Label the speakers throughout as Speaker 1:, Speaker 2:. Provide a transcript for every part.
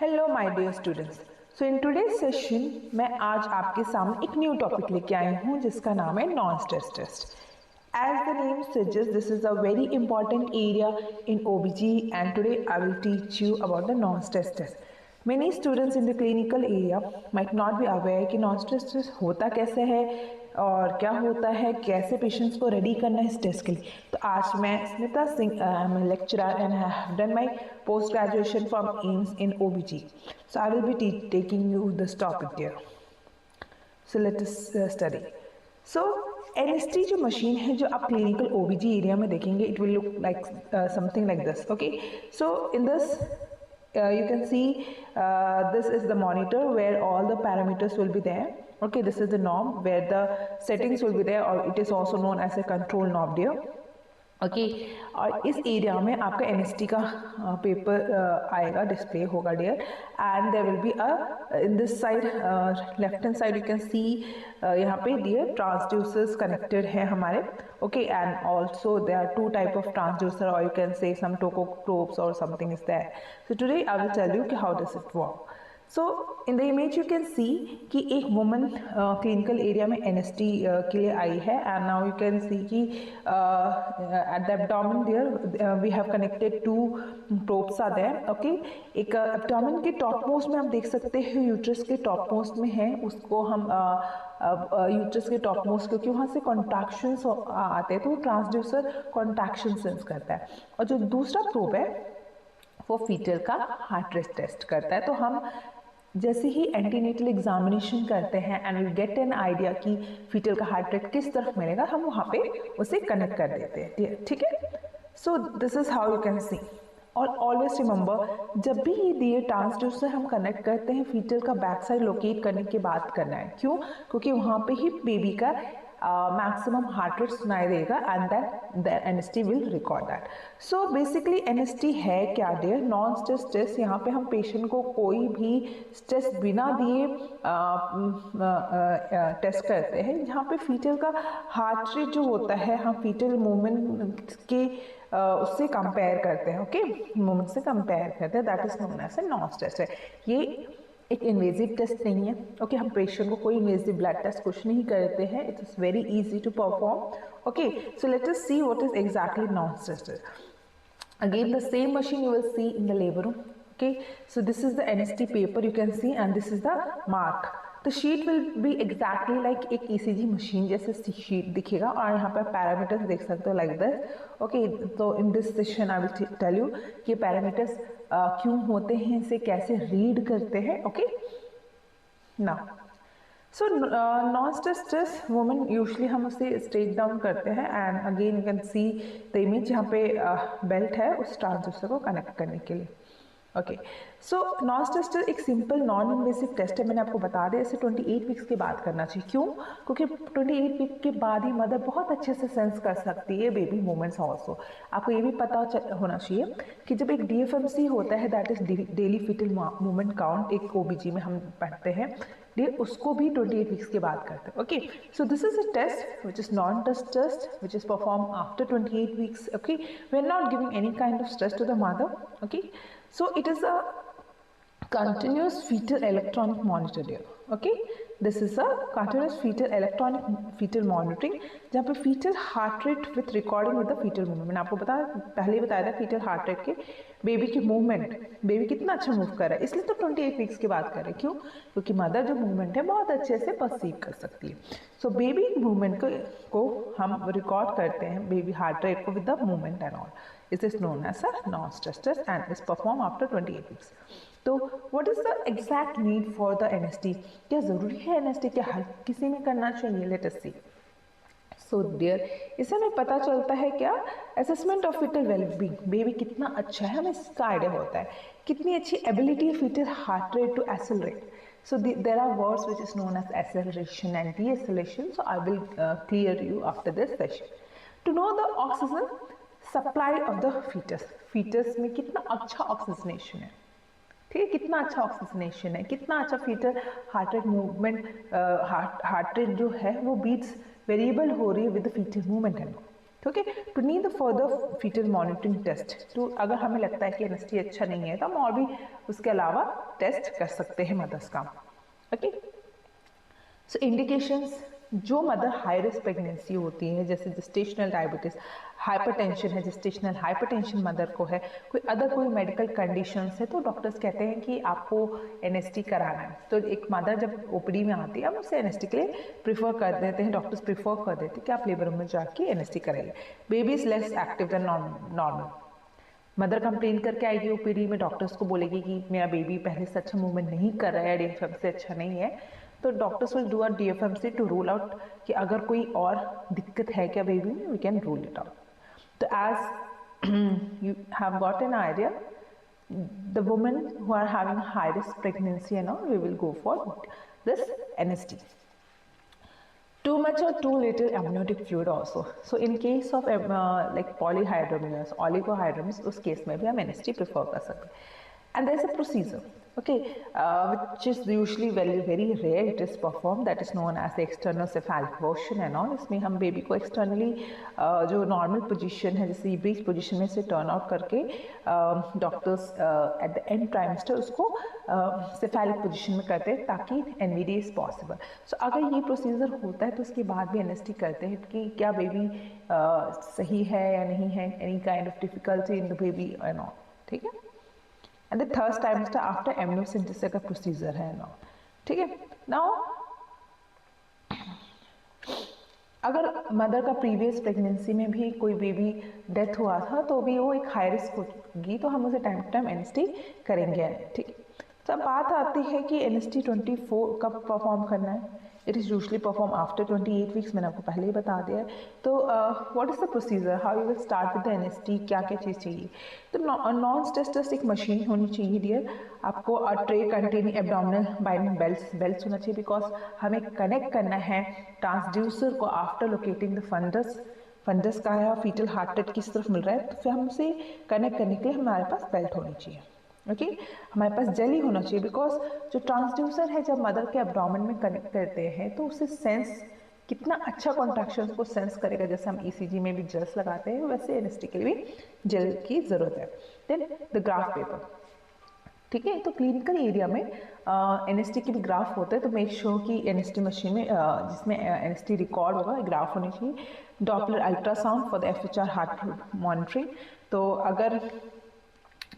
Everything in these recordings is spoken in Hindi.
Speaker 1: Hello my dear students. So in today's session मैं आज आपके सामने एक न्यू टॉपिक लेके आई हूँ जिसका नाम है non stress test. As the name suggests, this is a very important area in OBG and today I will teach you about the non-stress test. Many students in the clinical area might not be aware कि non-stress test होता कैसे है और क्या होता है, कैसे पेशेंट्स को रेडी करना है इस टेस्ट के लिए। तो आज मैं Smita Singh, I am lecturer and I have done my post graduation from AIIMS in OBG. So I will be taking you this topic there. So let us study. So NST जो मशीन है जो आप क्लिनिकल OBG एरिया में देखेंगे, it will look like something like this. Okay, so in this you can see this is the monitor where all the parameters will be there. Okay, this is the knob where the settings will be there, or it is also known as a control knob there. Okay और इस एरिया में आपका NST का पेपर आएगा, डिस्प्ले होगा dear, and there will be in this side left hand side you can see यहाँ पे डियर ट्रांसड्यूसर्स कनेक्टेड है हमारे. Okay and also there are two type of transducer, और you can say some tocotrops और something is there. So today I will tell you कि how does it work. So in the image you can see कि एक वुमन क्लिनिकल एरिया में NST के लिए आई है, and now you can see कि at the abdomen there we have connected two probes are there. Okay, एक एब्डोमेन के टॉप मोस्ट में आप देख सकते हैं यूट्रस के टॉप मोस्ट में है, उसको हम यूट्रस के टॉप मोस्ट, क्योंकि वहाँ से कॉन्ट्रैक्शंस आते हैं तो ट्रांसड्यूसर कॉन्ट्रैक्शन सेंस करता है. और जो दूसरा प्रोब है वो फीटल का हार्ट रेट टेस्ट करता है. तो हम जैसे ही एंटीनेटल एग्जामिनेशन करते हैं and we get an idea कि फीटल का हार्ट रेट किस तरफ मिलेगा, हम वहाँ पे उसे कनेक्ट कर देते हैं. ठीक है, so this is how you can सी. और ऑलवेज रिमेंबर, जब भी ये दिए ट्रांसड्यूसर हम कनेक्ट करते हैं, फीटल का बैक साइड लोकेट करने के बाद करना है. क्यों? क्योंकि वहाँ पे ही बेबी का मैक्सिमम हार्ट रेट सुनाई देगा and then NST will record that. So basically NST है क्या डियर? Non stress test. यहाँ पे हम पेशेंट को कोई भी स्ट्रेस बिना दिए टेस्ट करते हैं, जहाँ पे फीटल का हार्ट रेट जो होता है हम फीटल मूवमेंट के उससे कंपेयर करते हैं. ओके, मूवमेंट से कंपेयर करते हैं, that is known as a non stress है. ये एक इन्वेजिव टेस्ट नहीं है. ओके, हम पेशेंट को कोई इन्वेजिव ब्लड टेस्ट कुछ नहीं करते हैं. It is very easy to perform. Okay, so let us see what is exactly non stress test. Again, the same machine you will see in the labor room. Okay, so this is the NST paper you can see, and this is the mark. The sheet will be exactly like एक ECG मशीन जैसे शीट दिखेगा, और यहाँ पर पैरामीटर्स देख सकते हो like this. Okay, तो in this session I will tell you कि पैरामीटर्स क्यों होते हैं, इसे कैसे रीड करते हैं. Okay, now so non-stress test women usually हम उसे स्ट्रेट डाउन करते हैं, and again you can see the image, यहाँ पे बेल्ट है उस ट्रांसड्यूसर को कनेक्ट करने के लिए. Okay, so non stress test एक सिंपल नॉन इन्वेसिव टेस्ट है. मैंने आपको बता दिया इसे 28 वीक्स के बाद करना चाहिए. क्यों? क्योंकि 28 वीक के बाद ही मदर बहुत अच्छे से सेंस कर सकती है बेबी मूवमेंट्स. ऑल्सो आपको ये भी पता होना चाहिए कि जब एक DFMC होता है, that is daily fetal movement count, एक OBG में हम पढ़ते हैं, उसको भी 28 वीक्स के बाद करते हैं. Okay, so this is a test which is non test test which is perform after 28 weeks. Okay, we are not giving any kind of stress to the mother. Okay, so it is a continuous fetal electronic monitor there. Okay, this is a continuous fetal electronic fetal monitoring, जहाँ पे fetal heart rate with recording with the fetal movement. मैंने आपको पहले ही बताया था fetal heart rate के बेबी की मूवमेंट, बेबी कितना अच्छा मूव कर रहा है, इसलिए तो 28 वीक्स के बाद कर रहे हैं. क्यों? क्योंकि मदर जो मूवमेंट है बहुत अच्छे से परसीव कर सकती है. सो बेबी मूवमेंट को हम रिकॉर्ड करते हैं, बेबी हार्ट रेट को with the movement and all. It is known as a non-stress test and is performed after 28 weeks. तो what is the exact need for the NST? क्या ज़रूरी है NST? क्या हर किसी में करना चाहिए? Let us see. So dear, इससे हमें पता चलता है क्या? Assessment of fetal wellbeing, baby कितना अच्छा है हमें इसका आइडिया होता है. कितनी अच्छी एबिलिटी है fetal heart rate to accelerate. So there are words which is known as acceleration and deceleration. So I will clear you after this session. To know the oxygen supply of the fetus, fetus में कितना अच्छा ऑक्सीजनेशन है. ठीक है, कितना अच्छा ऑक्सीजनेशन है, कितना अच्छा fetal heart rate movement, heart rate जो है वो बीट्स वेरिएबल हो रही है with the fetal movement and. ठीक है। To need the further fetal monitoring test, तो अगर हमें लगता है कि एनएसटी अच्छा नहीं है तो हम और भी उसके अलावा टेस्ट कर सकते हैं मदर्स का। ओके, सो इंडिकेशंस, जो मदर हाई रिस्क प्रेगनेंसी होती है जैसे जेस्टेशनल डायबिटीज, हाइपरटेंशन है, जेस्टेशनल हाइपरटेंशन मदर को है, कोई मेडिकल कंडीशंस है, तो डॉक्टर्स कहते हैं कि आपको एनएसटी कराना है। तो एक मदर जब ओपीडी में आती है हम उसे एनएसटी के लिए प्रीफर कर देते हैं, डॉक्टर्स प्रीफर कर देते हैं कि आप लेबर रूम में जाके एनएसटी कराइए। Baby is less active than normal, mother complain करके आएगी ओपीडी में, डॉक्टर्स को बोलेगी कि मेरा बेबी पहले से अच्छा मूवमेंट नहीं कर रहा है, डीएफएम से अच्छा नहीं है, तो doctors will do a DFMC to rule out कि अगर कोई और दिक्कत है क्या बेबी में, we can rule it out. तो as you have got an idea, the women who are having high risk pregnancy and all, we will go for this NST. Too much or too little amniotic fluid also. So in case of like polyhydramnios, oligohydramnios, उस केस में भी हम NST prefer कर सकते हैं। And there is a procedure, okay, which is usually very rare. It is performed, that is known as the external cephalic version and all. इसमें हम बेबी को एक्सटर्नली जो नॉर्मल पोजीशन है जैसे ब्रीच पोजीशन में से टर्न आउट करके doctors at the end trimester उसको सेफेलिक पोजीशन में करते हैं ताकि एनवीडी इज पॉसिबल। सो अगर ये प्रोसीजर होता है तो उसके बाद भी एनएसटी करते हैं कि क्या बेबी सही है या नहीं है, any kind of difficulty in the baby and all, ठीक है। And the third trimester after amniocentesis का प्रोसीजर है ना, ठीक है। नाउ अगर मदर का प्रीवियस प्रेगनेंसी में भी कोई बेबी डेथ हुआ था तो भी वो एक हाई रिस्क होगी, तो हम उसे टाइम टू टाइम एनएसटी करेंगे, ठीक। तो अब बात आती है कि एनएसटी 24 कब परफॉर्म करना है। It is usually perform after 28 weeks, मैंने आपको पहले ही बता दिया है। तो what is the procedure, how you will start with the NST, क्या क्या चीज़ चाहिए। तो नॉन स्टेस्टस एक मशीन होनी चाहिए डियर, आपको tray containing abdominal binding belts होना चाहिए, बिकॉज हमें कनेक्ट करना है ट्रांसड्यूसर को आफ्टर लोकेटिंग द फंडस का है और फीटल हार्ट रेट किस तरफ मिल रहा है, तो फिर हम उसे कनेक्ट करने के लिए हमारे पास बेल्ट होनी चाहिए, ओके। हमारे पास जेल ही होना चाहिए, बिकॉज जो ट्रांसड्यूसर है जब मदर के एब्डोमेन में कनेक्ट करते हैं तो उसे सेंस कितना अच्छा कॉन्ट्रैक्शंस को सेंस करेगा, जैसे हम ईसीजी में भी जेल्स लगाते हैं वैसे एनएसटी के लिए भी जेल की ज़रूरत है। देन द ग्राफ पेपर, ठीक है। तो क्लिनिकल एरिया में एनएसटी के भी ग्राफ होते हैं, तो मेक श्योर कि एनएसटी मशीन में जिसमें एनएसटी रिकॉर्ड होगा ग्राफ होनी चाहिए। Doppler ultrasound for the FHR heart monitoring, तो अगर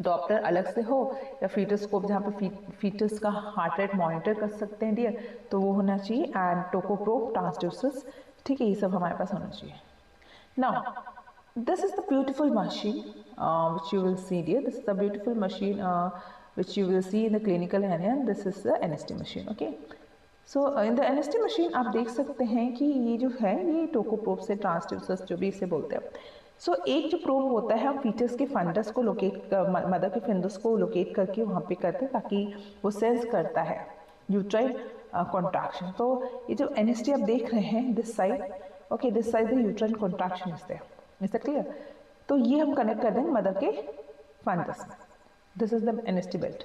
Speaker 1: डॉप्लर अलग से हो या फीटस को जहाँ पे फीटस का हार्ट रेट मॉनिटर कर सकते हैं डियर, तो वो होना चाहिए। एंड टोकोप्रोब ट्रांसड्यूसर्स, ठीक है, ये सब हमारे पास होना चाहिए। Now this is the beautiful machine which you will see dear, this is the beautiful machine which you will see in the clinical area, and this is the NST machine, okay. So in the NST machine आप देख सकते हैं कि ये जो है ये टोकोप्रोब से ट्रांसड्यूसर्स जो भी इसे बोलते हैं। सो एक जो प्रोब होता है हम फीटस के फंडस को लोकेट, मदर के फंडस को लोकेट करके वहाँ पे करते हैं ताकि वो सेंस करता है यूट्राइन कॉन्ट्रैक्शन। तो ये जो एनएसटी आप देख रहे हैं this side, okay, this side the uterine contraction is there, is that clear. तो ये हम कनेक्ट कर देंगे मदर के फंडस में, this is the NST belt.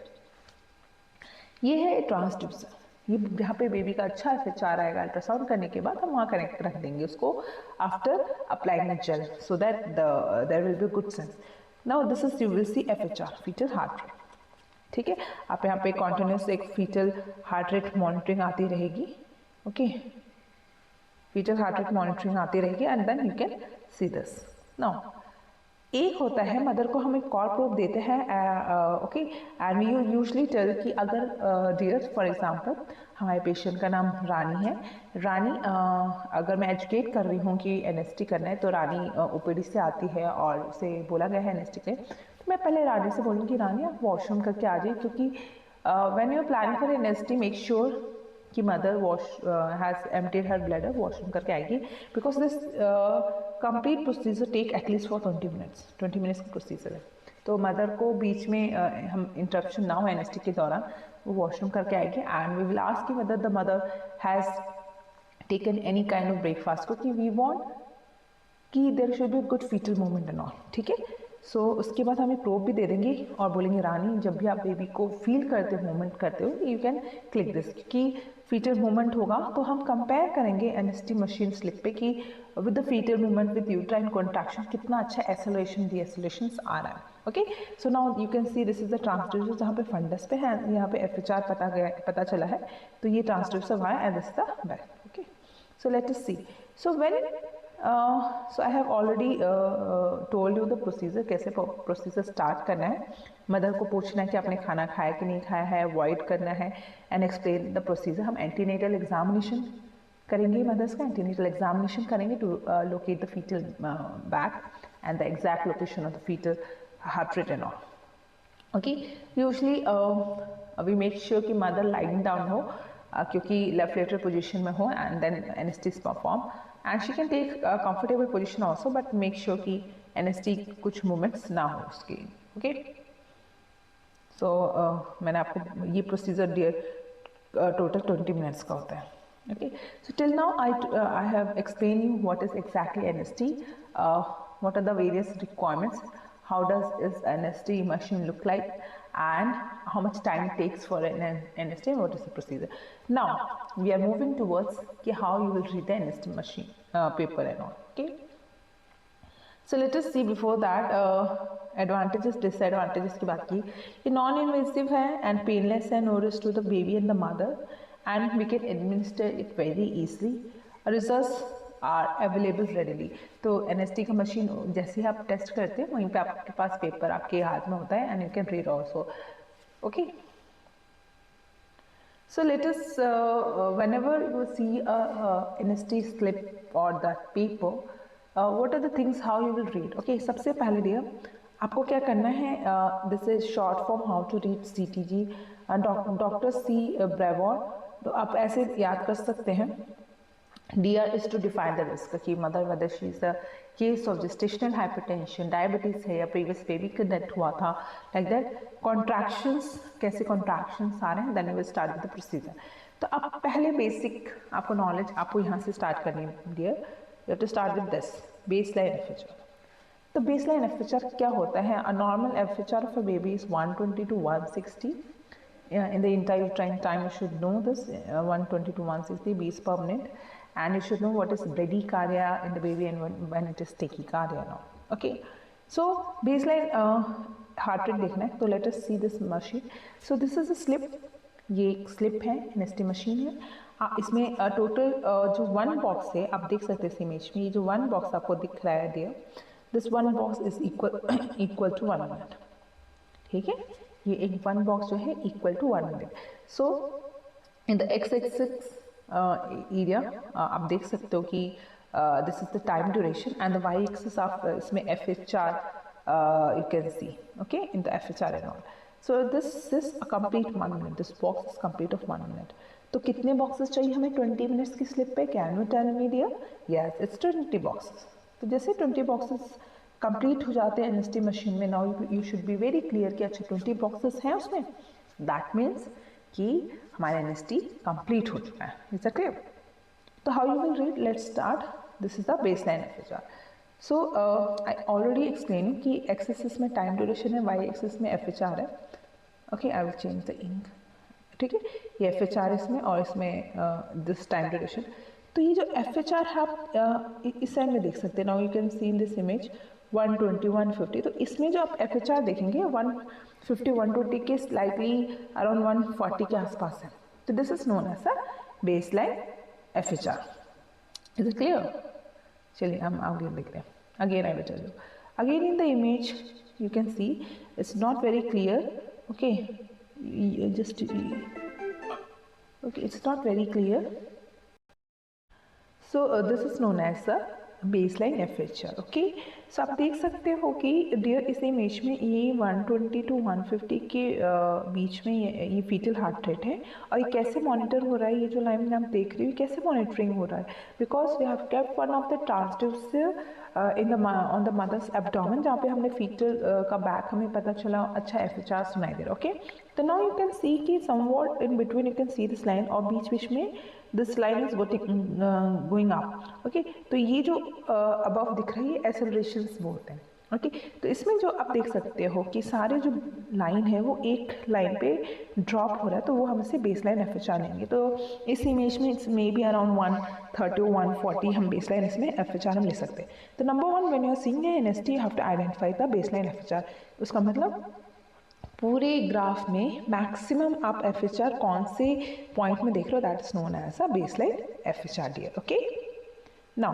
Speaker 1: ये है ट्रांसड्यूसर, ये जहाँ पे बेबी का अच्छा एफएचआर आएगा अल्ट्रासाउंड करने के बाद हम वहाँ कनेक्ट रख देंगे उसको after applying the gel, so that there will be good sense. Now this is you will see FHR fetal heart rate, ठीक है। आप यहाँ पे कॉन्टिन्यूस एक फीटल हार्ट रेट मॉनिटरिंग आती रहेगी, okay, fetal heart rate monitoring आती रहेगी and then you can see this. Now एक होता है मदर को हम एक कॉर प्रोब देते हैं, okay, and we usually tell कि अगर डियर फॉर एग्जांपल हमारे पेशेंट का नाम रानी है, रानी अगर मैं एजुकेट कर रही हूँ कि एनएसटी करना है, तो रानी ओपीडी से आती है और उसे बोला गया है एनएसटी के, तो मैं पहले रानी से बोलूँगी रानी आप वॉशरूम करके आ जाइए, क्योंकि when you are planning for NST make sure कि mother has emptied her bladder, washroom करके आएगी, because this complete procedure take at least for 20 minutes का प्रोसीजर है। तो मदर को बीच में हम इंटरप्शन ना हो एनएसटी के दौरान, वो वॉशरूम करके आएगी एंड वी विल आस्क कि whether the mother has taken any kind of breakfast, क्योंकि वी वांट कि there should be good fetal movement and all, ठीक है। सो उसके बाद हमें प्रोब भी दे देंगे और बोलेंगे रानी जब भी आप बेबी को फील करते हो मूवमेंट करते हो यू कैन क्लिक दिस कि फीटल मूवमेंट होगा तो हम कंपेयर करेंगे एनएसटी मशीन स्लिप पे कि with the fetal movement with uterine contraction कितना अच्छा एक्सेलरेशन डीएक्सेलरेशन आ रहा है. Okay, so now you can see this is the transducer जहाँ पे फंडस पे है, यहाँ पे एफएचआर पता चला है तो ये transducer via and this the back. Okay, so let us see. So when so I have already told you the procedure, कैसे प्रोसीजर स्टार्ट करना है. मदर को पूछना है कि आपने खाना खाया कि नहीं खाया है, अवॉइड करना है एंड एक्सप्लेन द प्रोसीजर. हम एंटीनेटल एग्जामिनेशन करेंगे, मदर्स का एंटीनेटल एग्जामिनेशन करेंगे to locate the fetal back and the exact location of the fetal heart rate and all. Okay, usually we make sure कि मदर लाइंग डाउन हो क्योंकि लेफ्ट लेटरल पोजीशन में हो and then NST is perform and she can take comfortable position also but make sure कि एनएसटी कुछ मूवमेंट्स ना हो उसके. ओके, सो मैंने आपको ये प्रोसीजर डियर टोटल 20 मिनट्स का होता है. Okay, so till now I have explain you what is exactly NST, what are the various requirements, how does this NST machine look like and how much time it takes for an NST and what is the procedure. Now we are moving towards how you will read the NST machine paper and all. Okay, so let us see before that advantages disadvantages की बात की. ये नॉन इन्वेसिव है एंड पेनलेस है, no risk to the baby and the mother and we can administer it very easily. Results are available readily. तो एनएसटी का मशीन जैसे ही आप टेस्ट करते हैं वहीं पे आपके पास पेपर आपके हाथ में होता है and you can read also. Okay, so let us whenever you see NST slip और that paper what are the things how you will read. Okay, सबसे पहले डियर आपको क्या करना है, this is short form how to read CTG doctor C bravado. तो आप ऐसे याद कर सकते हैं. DR is to define the risk कि mother whether she is a case of gestational hypertension, diabetes है या previous baby का death हुआ था, like that. Contractions कैसे contractions आ रहे हैं, then we will start with the procedure. तो अब पहले basic आपको knowledge आपको यहाँ से start करनी है dear. You have to start with this baseline FHR. तो baseline FHR क्या होता है? A normal FHR of a baby is 120 to 160. In the intrauterine time you should know this 120 to 160 beats per minute. And you should know what is bradycardia in the baby and when it is tachycardia now. Okay, so baseline heart rate देखना है. तो let us see this machine. So this is a slip. ये एक slip है, NST machine है. इसमें टोटल जो वन बॉक्स है आप देख सकते हैं इस इमेज में. ये जो वन बॉक्स आपको दिख रहा है dear, this one box is equal to 1 minute. ठीक है, ये एक वन बॉक्स जो है equal to 1 minute. So in the X axis area आप देख सकते हो कि this is the time duration and the Y axis of इसमें FHR you can see, okay, in the FHR and all. So this is a complete 1 minute. This box is complete of 1 minute. तो कितने बॉक्सेस चाहिए हमें 20 मिनट्स की स्लिप पे? Can you tell me dear? Yes, it's 20 boxes. तो जैसे 20 बॉक्सेस कंप्लीट हो जाते हैं एनएसटी मशीन में, now you should be very clear कि अच्छा 20 बॉक्सेस हैं उसमें, दैट मीन्स कि हमारा एनएसटी कंप्लीट हो चुका है. Is that clear? तो how you will read? Let's start. This is the baseline FHR. So I already explain कि एक्स एक्सिस में टाइम ड्यूरेशन है, वाई एक्सिस में FHR है. Okay, I will change the ink. ठीक है, ये FHR इसमें और इसमें दिस टाइम ड्यूरेशन. तो ये जो FHR है आप इस साइड में देख सकते हैं. Now you can C in this image 120 150. तो इसमें जो आप FHR देखेंगे 150 120 के स्लाइटली अराउंड 140 के आसपास है. तो this is known as a baseline FHR. Is it clear? चलिए हम आगे देखते हैं. Again I will tell you. Again in the image you can see it's not very clear. Okay, just okay, it's not very clear. So this is known as the baseline FHR. Okay, so आप देख सकते हो कि डियर इस इमेज में ये 120 to 150 के बीच में ये फीटल हार्ट रेट है. और ये कैसे मॉनिटर हो रहा है? ये जो लाइन में आप देख रहे हो कैसे मॉनिटरिंग हो रहा है? Because we have kept one of the transducer in the on the mother's abdomen, जहाँ पे हमने फीटल का बैक हमें पता चला अच्छा FHR सुनाई दे रहा. ओके, तो नाउ यू कैन सी कि somewhat in between you can see this line और बीच बीच में this line is going up. Okay, तो ये जो अबव दिख रही है एक्सेलरेशंस बोलते हैं. ओके तो इसमें जो आप देख सकते हो कि सारे जो लाइन है वो एक लाइन पे ड्रॉप हो रहा है, तो वो हम इसे बेस लाइन FHR लेंगे। तो इस इमेज में इट्स मे बी अराउंड 130 और 140 हम बेस लाइन इसमें FHR हम ले सकते हैं। तो number one, when you are seeing a NST you have to identify the base line FHR। उसका मतलब पूरे ग्राफ में मैक्सिमम आप FHR कौन से पॉइंट में देख रहे हो, that is known as a base line FHR dear. Okay now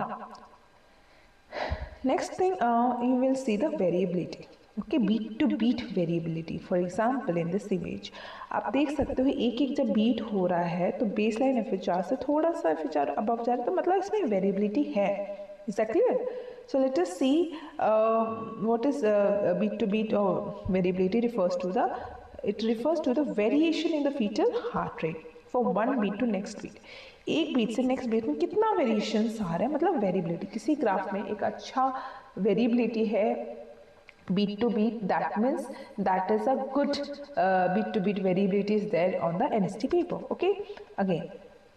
Speaker 1: next thing you will see the variability, okay, beat to beat variability. For example in this image आप देख सकते हो एक एक जब बीट हो रहा है तो बेसलाइन FHR से थोड़ा सा FHR अबव जा रहा है, तो मतलब इसमें वेरिएबिलिटी है। Is that clear? So let us see what is beat to beat or variability refers to the, it refers to the variation in the fetal heart rate from one beat to next beat। एक बीट से नेक्स्ट बीट में कितना वेरिएशंस आ रहा है, मतलब वेरिएबिलिटी। किसी ग्राफ में एक अच्छा वेरिएबिलिटी है beat to beat, that means that is a good beat to beat variability is there on the NST paper। okay again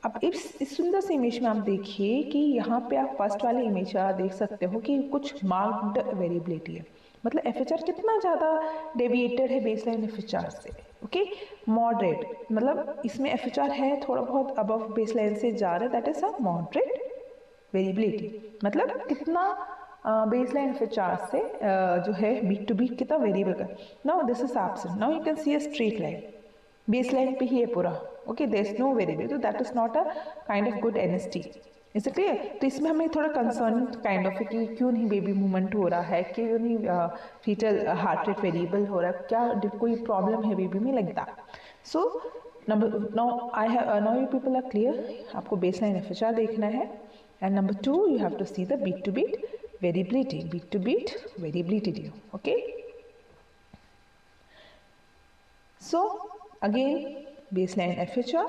Speaker 1: अब इस सुंदर से इमेज में आप देखिए कि यहाँ पे आप फर्स्ट वाले इमेज देख सकते हो कि कुछ मार्क्ड वेरिएबिलिटी है, मतलब FHR कितना ज़्यादा डेविएटेड है बेसलाइन FHR से। ओके मॉडरेट मतलब इसमें FHR है थोड़ा बहुत अबव बेसलाइन से जा रहा है, that is a moderate variability. मतलब कितना बेसलाइन FHR से जो है बीट टू बीट कितना वेरिएबल का। Now this is absent, now you can see a straight line, baseline पे ही है पूरा। Okay there is no variable, तो that is not a kind of good NST। Is it clear? तो इसमें हमें थोड़ा कंसर्न काइंड ऑफ है कि क्यों नहीं बेबी मूवमेंट हो रहा है, क्यों नहीं फीटल हार्ट रेट वेरिएबल हो रहा है, क्या कोई प्रॉब्लम है बेबी में, like that. So number now you people are clear, आपको बेसलाइन FHR देखना है। And number two you have to see the beat to beat variability, beat to beat variability dear। okay so again baseline FHR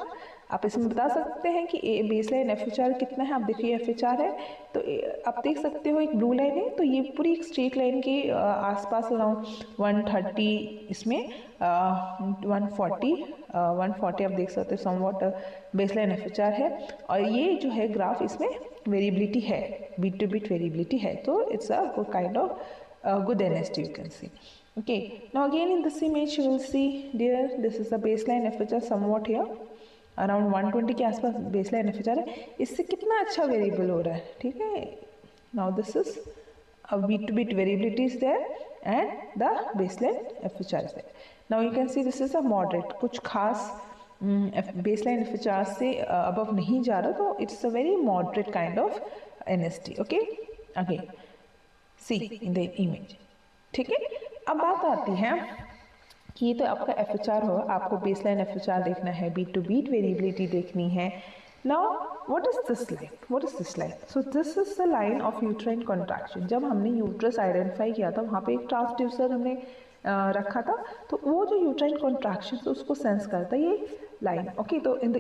Speaker 1: आप इसमें बता सकते हैं कि बेसलाइन FHR कितना है। आप देखिए FHR है तो आप देख सकते हो एक ब्लू लाइन है, तो ये पूरी एक स्ट्रेट लाइन के आसपास अराउंड 130 इसमें 140 आप देख सकते हो समवॉट बेसलाइन FHR है। और ये जो है ग्राफ इसमें वेरिएबिलिटी है, बीट टू बीट वेरिएबिलिटी है, तो it's a good kind of good NST you can see। okay now again in this image you will see dear this is the baseline FHR somewhat here around 120 के आसपास बेसलाइन FHR है, इससे कितना अच्छा वेरिएबल हो रहा है। ठीक है now this is beat to beat variability is there and the baseline FHR is there. Now you can see this is a moderate, कुछ खास बेसलाइन FHR से अबव नहीं जा रहा, तो it's a very moderate kind of NST। Okay again see in the image. ठीक है अब बात आती है कि ये तो आपका FHR हो, आपको बेसलाइन FHR देखना है, बीट टू बीट वेरिएबिलिटी देखनी है। Now what is this line, what is this line? So this is the line of uterine contraction. जब हमने यूट्रस आइडेंटिफाई किया था वहाँ पे एक ट्रांसड्यूसर हमने रखा था, तो वो जो यूट्राइन कॉन्ट्रैक्शन है उसको सेंस करता है ये लाइन। ओके तो in the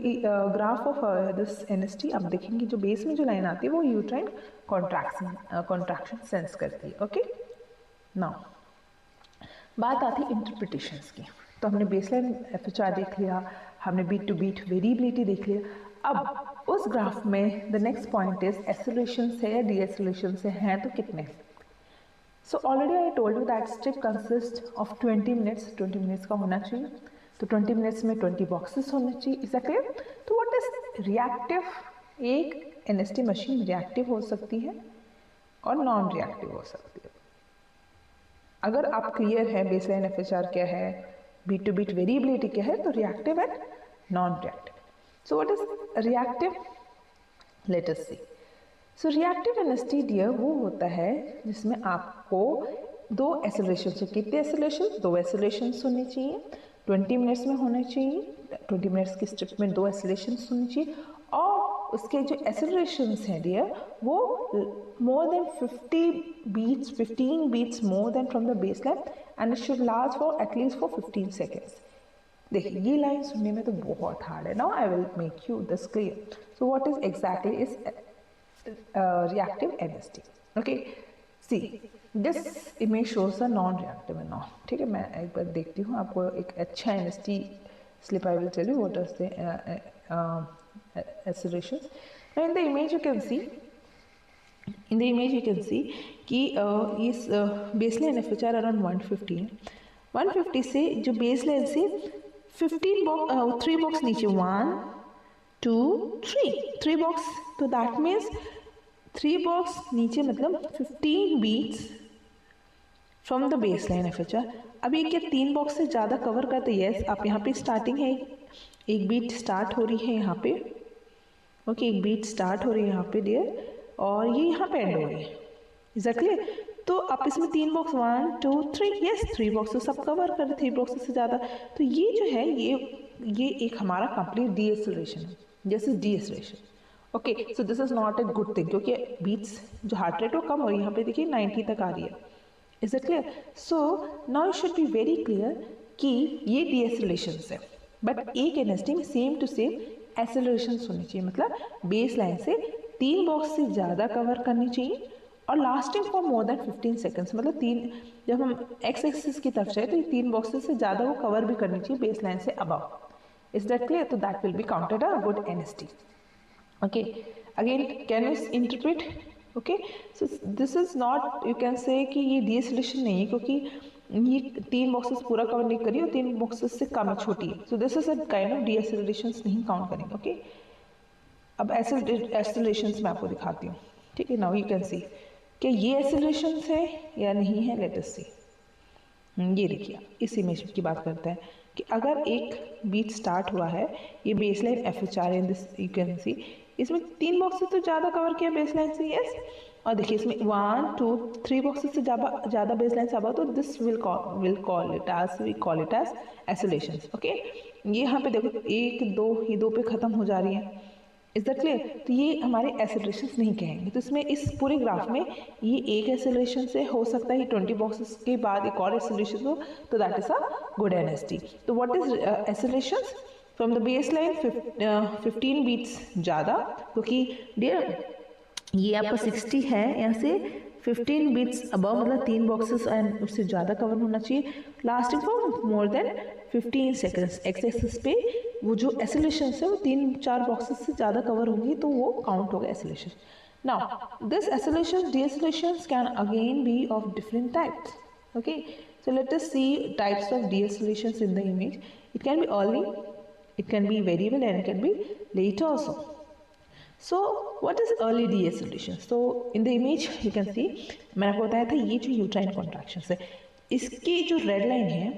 Speaker 1: graph of this NST आप देखेंगे जो बेस में जो लाइन आती है वो यूट्राइन कॉन्ट्रैक्शन सेंस करती है। ओके नाउ बात आती है इंटरप्रिटेशंस की। तो हमने बेसलाइन FHR देख लिया, हमने बीट टू बीट वेरिएबिलिटी देख लिया। अब उस ग्राफ में the next point is acceleration से या डीएक्सेलरेशन से हैं तो कितने। So already I told you that strip consist of 20 minutes, 20 minutes का होना चाहिए, तो 20 मिनट्स में 20 बॉक्सेस होने चाहिए। Is that clear? तो व्हाट इज रिएक्टिव, एक NST मशीन रिएक्टिव हो सकती है और नॉन रिएक्टिव हो सकती है। अगर आप क्लियर है बेसलाइन FHR क्या है, बीट टू बीट वेरिएबिलिटी क्या है, तो reactive and non reactive. So what is reactive, let us see. So reactive NST dear वो होता है जिसमें आपको दो एक्सेलरेशन से, कितने एक्सेलरेशन, दो एक्सेलरेशन होने चाहिए, 20 मिनट्स में होने चाहिए, 20 मिनट्स की स्ट्रिप में दो एक्सेलरेशन होने चाहिए, और उसके जो एक्सेलरेशंस हैं डियर वो more than 15 beats more than from the baseline and it should last for at least for 15 seconds। देखिए ये लाइन सुनने में तो बहुत हार्ड है। Now I will make you this clear. So what is exactly is reactive NST। Okay see this image shows a non reactive and non. ठीक है मैं एक बार देखती हूँ आपको एक अच्छा NST slip I will tell you what is the accelerations। Now in the image you can see in the image you can see कि इस बेसलाइन FHR अराउंड 150 है। 150 से जो बेसलाइन से 15 बॉक्स 3 बॉक्स नीचे 1 2 3 बॉक्स, तो दैट मीन्स 3 बॉक्स नीचे मतलब 15 beats from the baseline FHR। अब ये क्या 3 बॉक्स से ज़्यादा कवर करते? यस, आप यहाँ पे स्टार्टिंग है, एक बीट स्टार्ट हो रही है यहाँ पे, ओके, एक बीट स्टार्ट हो रही है यहाँ पे डियर, और ये यहाँ पे एंड हो रही है। Is that clear? तो आप इसमें 3 बॉक्स 1 2 3, यस 3 बॉक्स तो सब कवर कर 3 बॉक्स से ज़्यादा। तो ये जो है ये एक हमारा कंप्लीट डीएक्सेलरेशन है, this is deceleration. Okay, so this is not a good thing, क्योंकि बीट्स जो हार्ट रेट वो कम हो रही है, यहाँ पे देखिए 90 तक आ रही है। Is it clear? So now you should be very clear कि ये डीएक्सेलरेशन है, बट एक एनएसटी में सेम टू सेम एक्सेलरेशन होनी चाहिए, मतलब बेस लाइन से 3 बॉक्स से ज़्यादा कवर करनी चाहिए और lasting for more than 15 seconds, मतलब 3, जब हम एक्स एक्सिस की तरफ जाए तो ये 3 बॉक्सेस से ज़्यादा वो कवर भी करनी चाहिए बेस लाइन से अबव। Is that clear? तो that will be counted a good NST. Okay, again can you interpret? Okay, so this is not, you can say कि ये डीएक्सेलरेशन नहीं है, क्योंकि ये 3 बॉक्सेस पूरा कवर नहीं करी और 3 बॉक्सेस से कम छोटी है, so this is a kind of deceleration नहीं काउंट करेंगे। ओके, अब एक्सेलरेशंस मैं आपको दिखाती हूँ, ठीक है। नाउ यू कैन सी कि ये एक्सेलरेशंस है या नहीं है, लेट अस सी। ये देखिए, इस इमेज की बात करते हैं कि अगर एक बीट स्टार्ट हुआ है, ये baseline FHR in this you can सी, इसमें 3 बॉक्सेस तो ज़्यादा कवर किया बेसलाइन से, यस, और देखिए इसमें 1 2 3 बॉक्सेस से ज़्यादा बेसलाइन से अब, तो this will call it as accelerations. Okay, ये यहाँ पे देखो 1 2, ये 2 पे ख़त्म हो जा रही है। Is that clear? तो ये हमारे एक्सेलरेशन नहीं कहेंगे। तो इसमें इस पूरे ग्राफ में ये एक एक्सेलरेशन से हो सकता है 20 बॉक्सेस के बाद एक और एक्सेलरेशन हो, तो that is a good NST. तो what is acceleration? From the base line 15 beats ज़्यादा, क्योंकि डियर ये आपका 60 है, यहाँ से 15 बीट्स अबव मतलब 3 बॉक्सेस एंड उससे ज़्यादा कवर होना चाहिए, lasting for more than 15 seconds. X axis पे वो जो एक्सेलरेशन है वो 3-4 बॉक्सेस से ज़्यादा कवर होंगी, तो वो काउंट होगा acceleration. Now this acceleration decelerations can again be of different types. Okay, so let us see types of deaccelerations in the image. It can be early, it can be variable, and it can be late also. So what is early deacceleration? So in the image you can see, मैंने आपको बताया था ये जो यूट्राइन कॉन्ट्रैक्शंस है, इसकी जो रेड लाइन है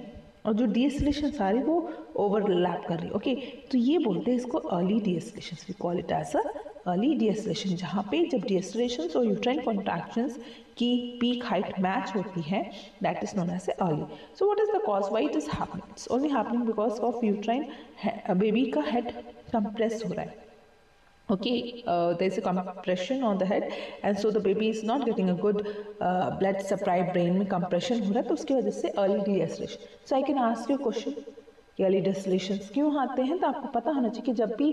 Speaker 1: और जो डीएक्सेलरेशन सारी वो ओवरलैप कर रही है। ओके, तो ये बोलते हैं इसको early deceleration, we call it as a early deceleration, जहाँ पे जब डीएक्सेलरेशन और यूट्राइन कॉन्ट्रैक्शंस की पीक हाइट मैच होती है, that is known as early. So what is the cause why it is happening? It's only happening because of uterine, baby का हेड कंप्रेस हो रहा है। Okay, there is a compression on the head, and so the baby is not getting a good blood supply, brain में compression हो रहा है, तो उसकी वजह से early deceleration. So I can ask you a question कि early deceleration क्यों आते हैं? तो आपको पता होना चाहिए कि जब भी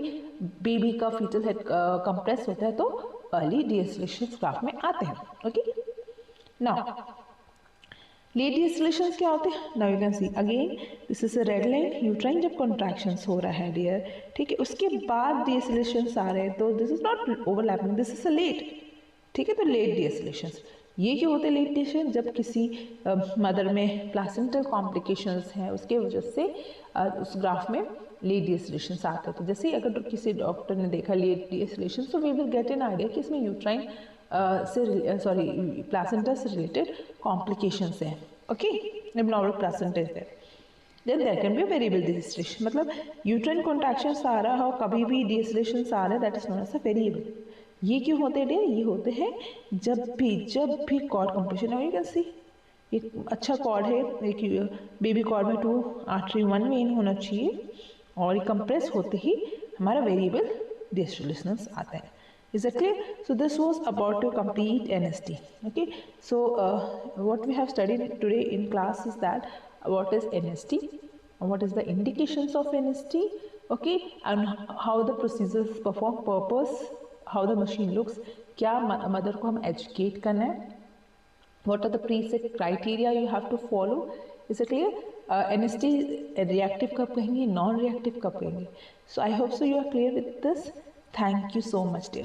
Speaker 1: बेबी का fetal head compress होता है तो early deceleration ग्राफ में आते हैं। Okay, now लेट डीएक्सेलरेशंस क्या होते हैं? Now you can see again this is a red line, uterine जब कॉन्ट्रैक्शंस हो रहा है डियर, ठीक है, उसके बाद डीएक्सेलरेशंस आ रहे हैं, तो this is not overlapping, this is a late, ठीक है। तो लेट डीएक्सेलरेशंस ये क्यों होते हैं? लेट डीएक्सेलरेशन जब किसी मदर में प्लासेंटल कॉम्प्लिकेशंस हैं, उसके वजह से उस ग्राफ में लेट डीएक्सेलरेशंस आते हैं। तो जैसे अगर किसी डॉक्टर ने देखा लेट डीएक्सेलरेशन, तो we will get an idea कि इसमें यूट्राइन प्लासेंटा से रिलेटेड कॉम्प्लिकेशंस हैं। Okay, abnormal placenta is there, then there can be a variable deceleration, मतलब यूट्राइन कॉन्ट्रैक्शंस आ रहा हो, कभी भी डीएक्सेलरेशंस आ रहे हैं, that is known as a variable. ये क्यों होते हैं? ये होते हैं जब भी कॉर्ड कंप्रेशन है। यू कैन सी एक अच्छा कॉर्ड है, एक बेबी कॉर्ड में 2 आर्टरी 1 वेन होना चाहिए, और ये कंप्रेस होते ही हमारा वेरिएबल डीएक्सेलरेशंस आता है। Is that clear? So this was about to complete NST. Okay, so what we have studied today in class is that what is NST, what is the indications of NST, okay, and how the procedures perform, purpose, how the machine looks, क्या मदर को हम एजुकेट करना है, what are the preset criteria you have to follow. Is it clear? NST reactive कब कहेंगे, non reactive कब कहेंगे. So I hope so you are clear with this. Thank you so much dear.